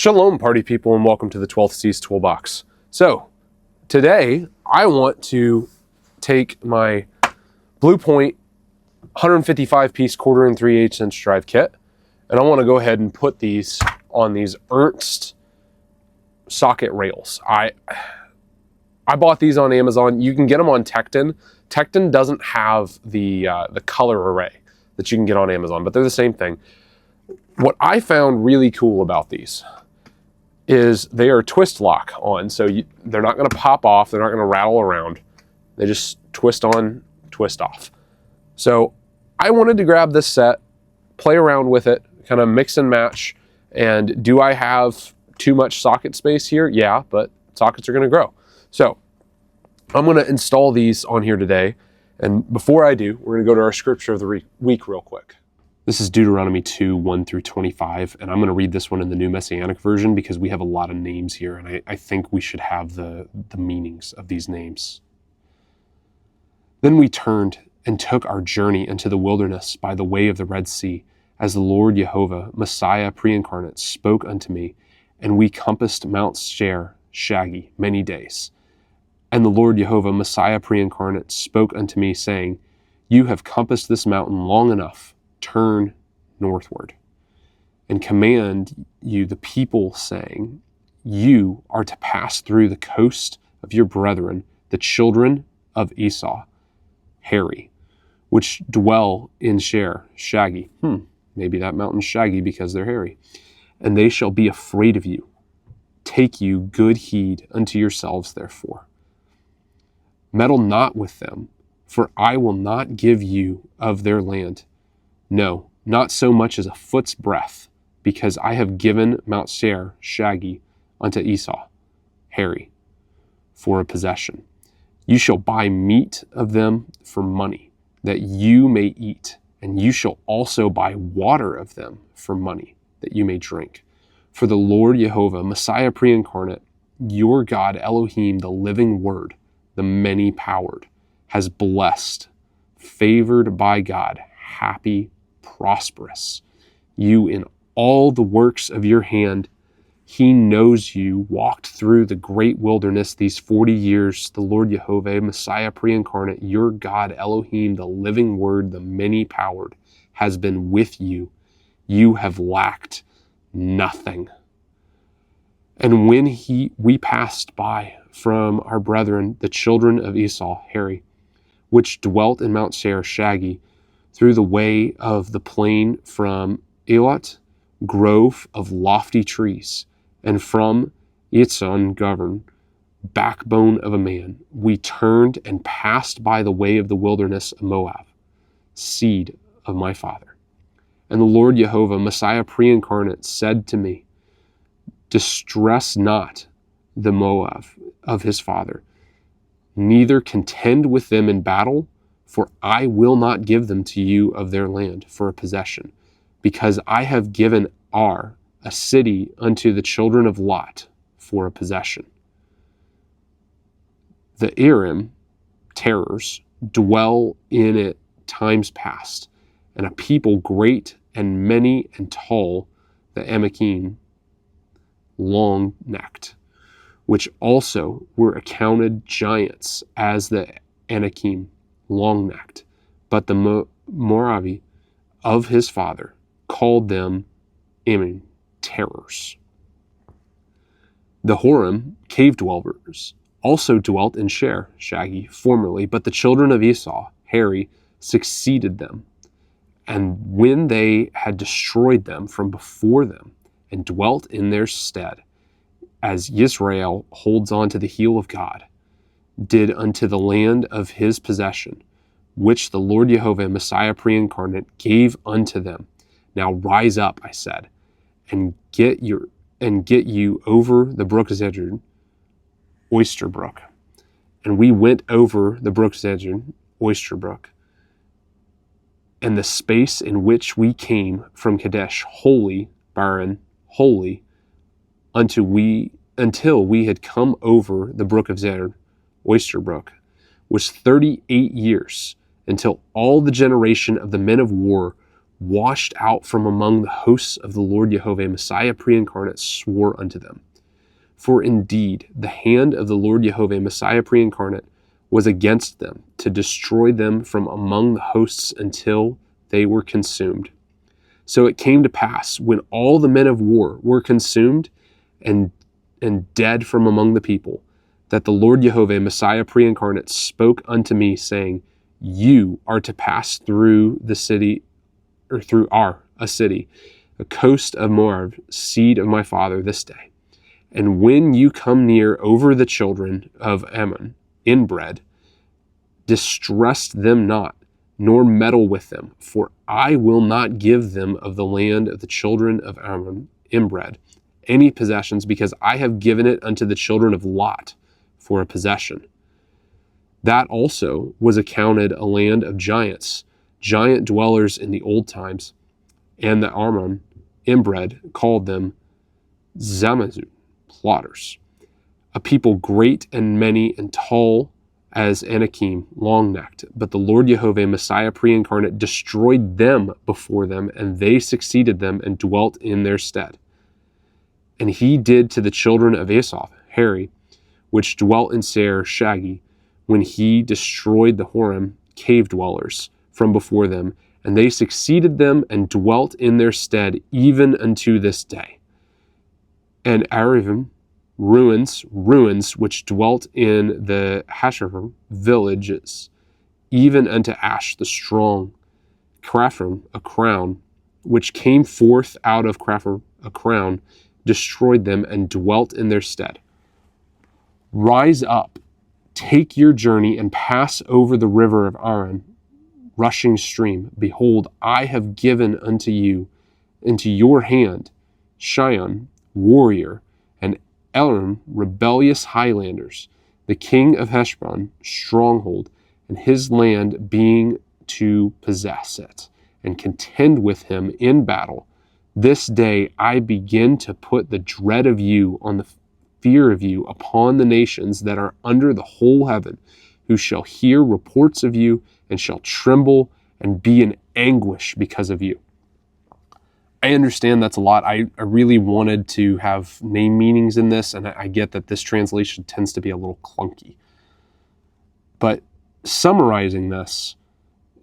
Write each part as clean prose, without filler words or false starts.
Shalom, party people, and welcome to the 12th Seas Toolbox. So, today I want to take my Blue Point 155-piece 1/4 and 3/8 inch drive kit, and I want to go ahead and put these on these Ernst socket rails. I bought these on Amazon. You can get them on Tekton. Tekton doesn't have the color array that you can get on Amazon, but they're the same thing. What I found really cool about these is they are twist lock on, so they're not going to pop off, they're not going to rattle around. They just twist on, twist off. So I wanted to grab this set, play around with it, kind of mix and match. And do I have too much socket space here? Yeah, but sockets are going to grow. So I'm going to install these on here today. And before I do, we're going to go to our scripture of the week real quick. This is Deuteronomy 2, 1 through 25, and I'm going to read this one in the New Messianic Version because we have a lot of names here, and I think we should have the meanings of these names. Then we turned and took our journey into the wilderness by the way of the Red Sea, as the Lord Jehovah, Messiah pre-incarnate, spoke unto me, and we compassed Mount Seir, Shaggy, many days. And the Lord Jehovah, Messiah pre-incarnate, spoke unto me, saying, You have compassed this mountain long enough. Turn northward, and command you the people, saying, You are to pass through the coast of your brethren, the children of Esau, hairy, which dwell in Seir, Shaggy. Maybe that mountain's shaggy because they're hairy. And they shall be afraid of you. Take you good heed unto yourselves, therefore. Meddle not with them, for I will not give you of their land. No, not so much as a foot's breadth, because I have given Mount Seir, Shaggy, unto Esau, hairy, for a possession. You shall buy meat of them for money, that you may eat, and you shall also buy water of them for money, that you may drink. For the Lord Jehovah, Messiah pre-incarnate, your God Elohim, the living word, the many-powered, has blessed, favored by God, happy, prosperous, you in all the works of your hand. He knows you walked through the great wilderness these 40 years. The Lord Jehovah, Messiah pre-incarnate, your God Elohim, the living word, the many-powered, has been with you. You have lacked nothing. And when we passed by from our brethren, the children of Esau, hairy, which dwelt in Mount Seir, Shaggy, through the way of the plain from Elot, grove of lofty trees, and from Itzon govern, backbone of a man, we turned and passed by the way of the wilderness of Moab, seed of my father. And the Lord Jehovah, Messiah pre-incarnate, said to me, Distress not the Moab of his father, neither contend with them in battle, for I will not give them to you of their land for a possession, because I have given Ar, a city, unto the children of Lot for a possession. The Arim, terrors, dwell in it times past, and a people great and many and tall, the Anakim, long-necked, which also were accounted giants as the Anakim, long-necked, but the Moravi of his father called them Ammon, terrors. The Horim, cave dwellers, also dwelt in Seir, Shaggy, formerly, but the children of Esau, hairy, succeeded them. And when they had destroyed them from before them, and dwelt in their stead, as Israel holds on to the heel of God, did unto the land of his possession, which the Lord Jehovah, Messiah pre-incarnate, gave unto them. Now rise up, I said, and get you over the brook Zedron, Oyster Brook. And we went over the brook Zedron, Oyster Brook, and the space in which we came from Kadesh, holy, barren, holy, until we had come over the brook of Zedron, Oyster Brook, was 38 years, until all the generation of the men of war washed out from among the hosts of the Lord Jehovah, Messiah pre-incarnate, swore unto them. For indeed, the hand of the Lord Jehovah, Messiah pre-incarnate, was against them to destroy them from among the hosts until they were consumed. So it came to pass, when all the men of war were consumed and dead from among the people, that the Lord Jehovah, Messiah pre-incarnate, spoke unto me, saying, you are to pass through the city, or through a city, a coast of Moab, seed of my father, this day. And when you come near over the children of Ammon inbred, distress them not, nor meddle with them, for I will not give them of the land of the children of Ammon inbred any possessions, because I have given it unto the children of Lot for a possession. That also was accounted a land of giants, giant dwellers in the old times, and the Ammon inbred called them Zamazut, plotters, a people great and many and tall as Anakim, long-necked. But the Lord Jehovah, Messiah pre-incarnate, destroyed them before them, and they succeeded them and dwelt in their stead. And he did to the children of Esau, Harry, which dwelt in Seir, Shagi, when he destroyed the Horim, cave dwellers, from before them, and they succeeded them and dwelt in their stead even unto this day. And Arivim, ruins, which dwelt in the Hasharim villages, even unto Ash the strong, Craphim, a crown, which came forth out of Craphim, a crown, destroyed them and dwelt in their stead. Rise up, take your journey, and pass over the river of Aran, rushing stream. Behold, I have given unto you, into your hand, Shion, warrior, and Elam, rebellious highlanders, the king of Heshbon, stronghold, and his land being to possess it, and contend with him in battle. This day I begin to put the dread of you on the fear of you upon the nations that are under the whole heaven, who shall hear reports of you, and shall tremble and be in anguish because of you. I understand that's a lot. I really wanted to have name meanings in this, and I get that this translation tends to be a little clunky. But summarizing this,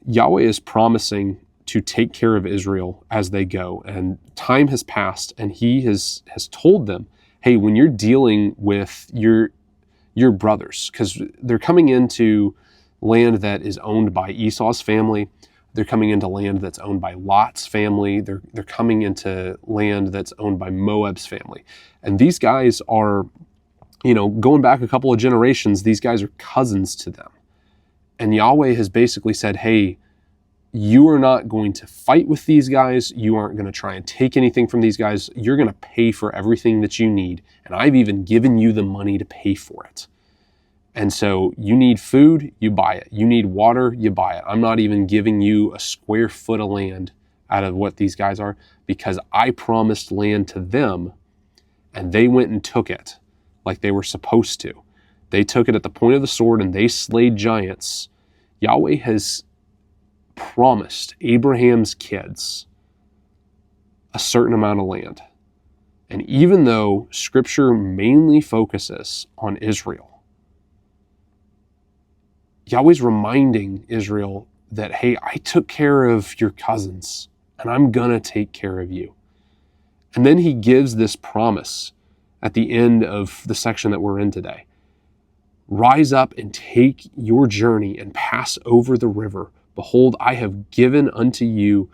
Yahweh is promising to take care of Israel as they go, and time has passed, and he has told them, hey, when you're dealing with your brothers, because they're coming into land that is owned by Esau's family, they're coming into land that's owned by Lot's family, they're coming into land that's owned by Moab's family. And these guys are, going back a couple of generations, these guys are cousins to them. And Yahweh has basically said, hey, you are not going to fight with these guys. You aren't going to try and take anything from these guys. You're going to pay for everything that you need. And I've even given you the money to pay for it. And so you need food, you buy it. You need water, you buy it. I'm not even giving you a square foot of land out of what these guys are, because I promised land to them and they went and took it like they were supposed to. They took it at the point of the sword and they slayed giants. Yahweh has promised Abraham's kids a certain amount of land. And even though Scripture mainly focuses on Israel, Yahweh's reminding Israel that, hey, I took care of your cousins, and I'm going to take care of you. And then he gives this promise at the end of the section that we're in today. Rise up and take your journey and pass over the river. Behold, I have given unto you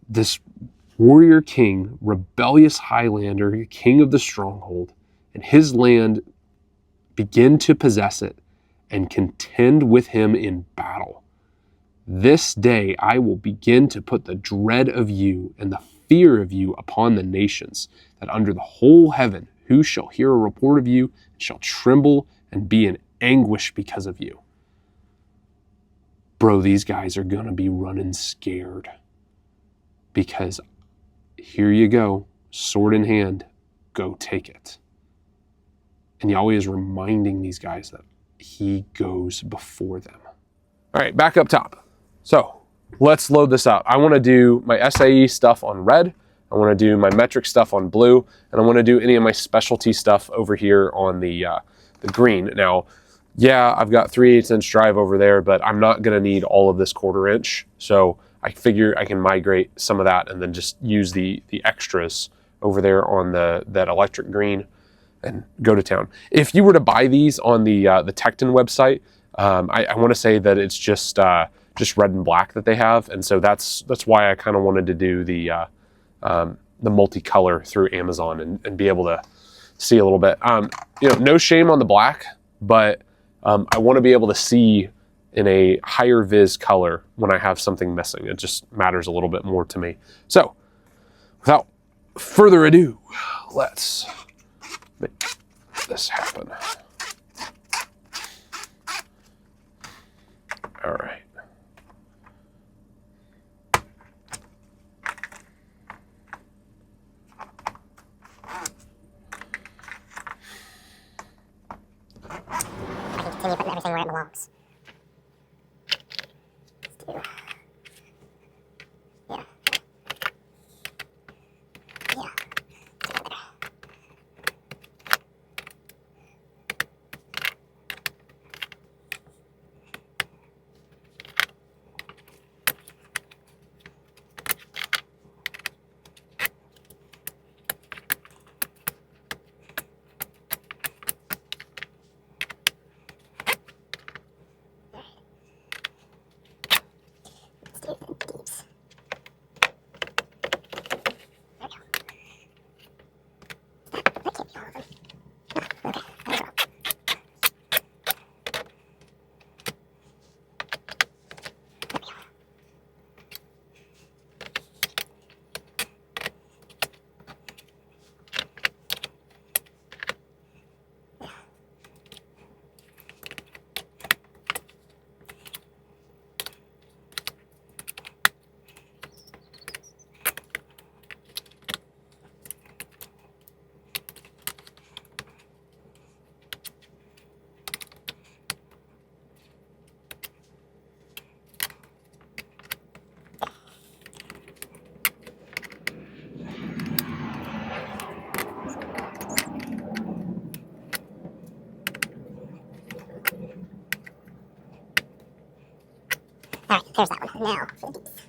this warrior king, rebellious Highlander, king of the stronghold, and his land. Begin to possess it and contend with him in battle. This day I will begin to put the dread of you and the fear of you upon the nations, that under the whole heaven who shall hear a report of you shall tremble and be in anguish because of you. Bro, these guys are going to be running scared, because here you go, sword in hand, go take it. And Yahweh is reminding these guys that he goes before them. All right, back up top. So let's load this up. I want to do my SAE stuff on red. I want to do my metric stuff on blue, and I want to do any of my specialty stuff over here on the green. Now, yeah, I've got 3/8 inch drive over there, but I'm not going to need all of this 1/4 inch. So I figure I can migrate some of that and then just use the extras over there on that electric green and go to town. If you were to buy these on the Tecton website, I want to say that it's just red and black that they have, and so that's why I kind of wanted to do the multicolor through Amazon and be able to see a little bit. You know, no shame on the black, but I want to be able to see in a higher vis color when I have something missing. It just matters a little bit more to me. So without further ado, let's make this happen. All right. I can continue putting everything where it belongs. Let's do. Yeah. Yeah. Together. Let's do the deeps. There we go. That can't be all of them. Okay, there we go. All right, there's that one. Now for the deeps.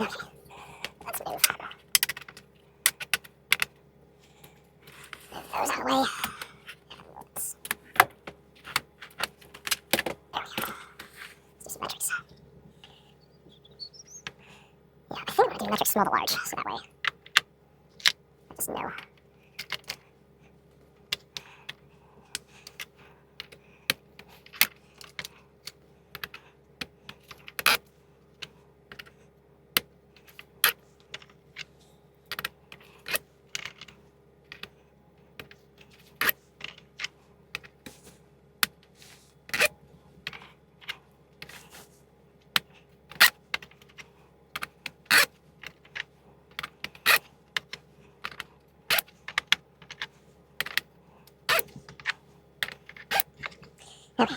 Okay, let's move. Move those out of the way. Let's, there we go. Let's do some metrics. Yeah, I think we're going to do metrics small to large, so that way I just know. Okay.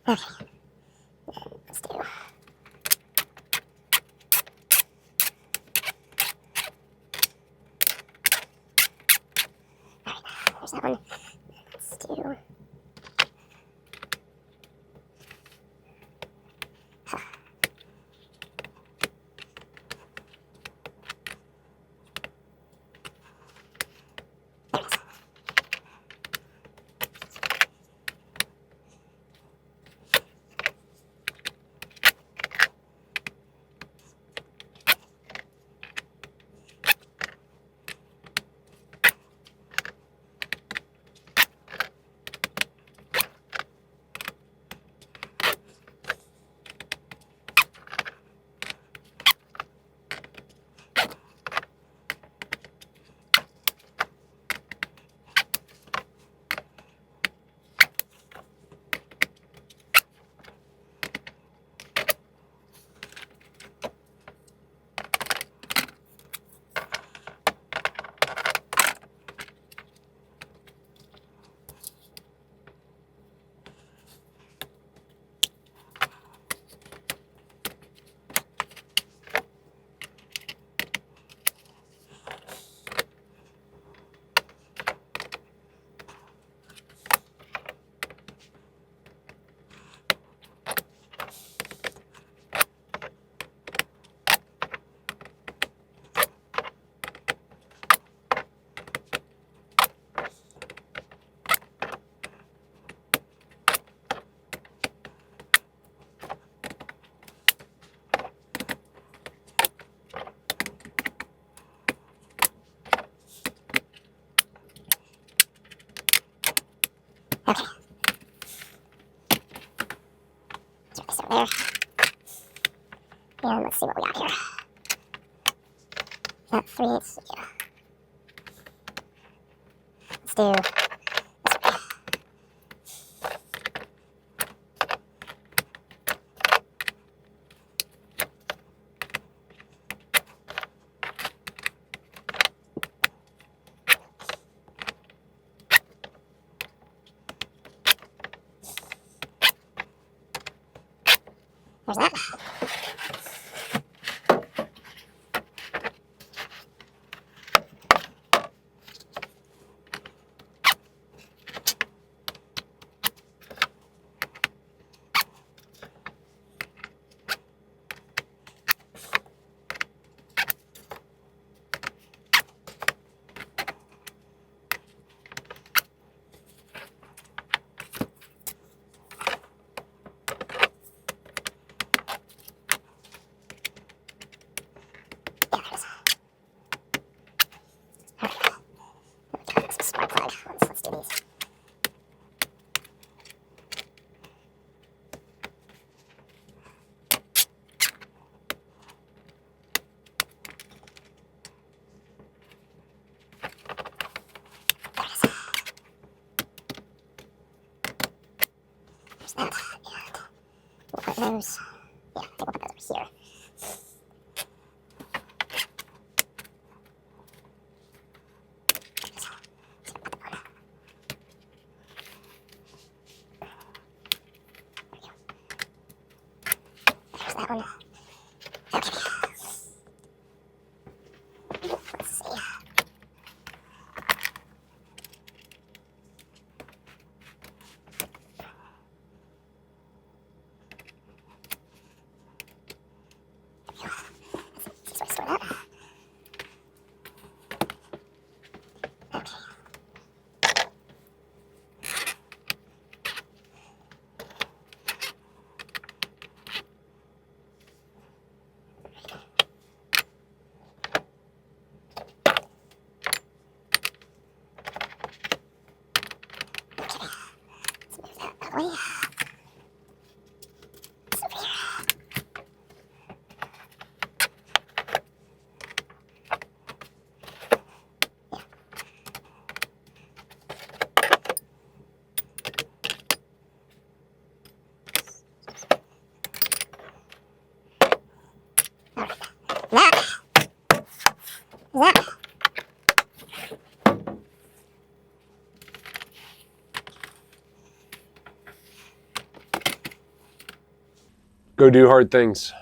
Okay. Let's do. Alright, there's that one. Let's do. see what we got here. Got 3/8. Yeah. Let's do this way. There's that. Yeah, there it is. Alright. This is a spark plug. Let's do these. There it is. There's that. And we'll put those. Yeah, I think we'll put those over here. There's that one. Okay. Let's see. This way, store that. Okay. Let's move that away. It's over here. Alright. That. Go do hard things.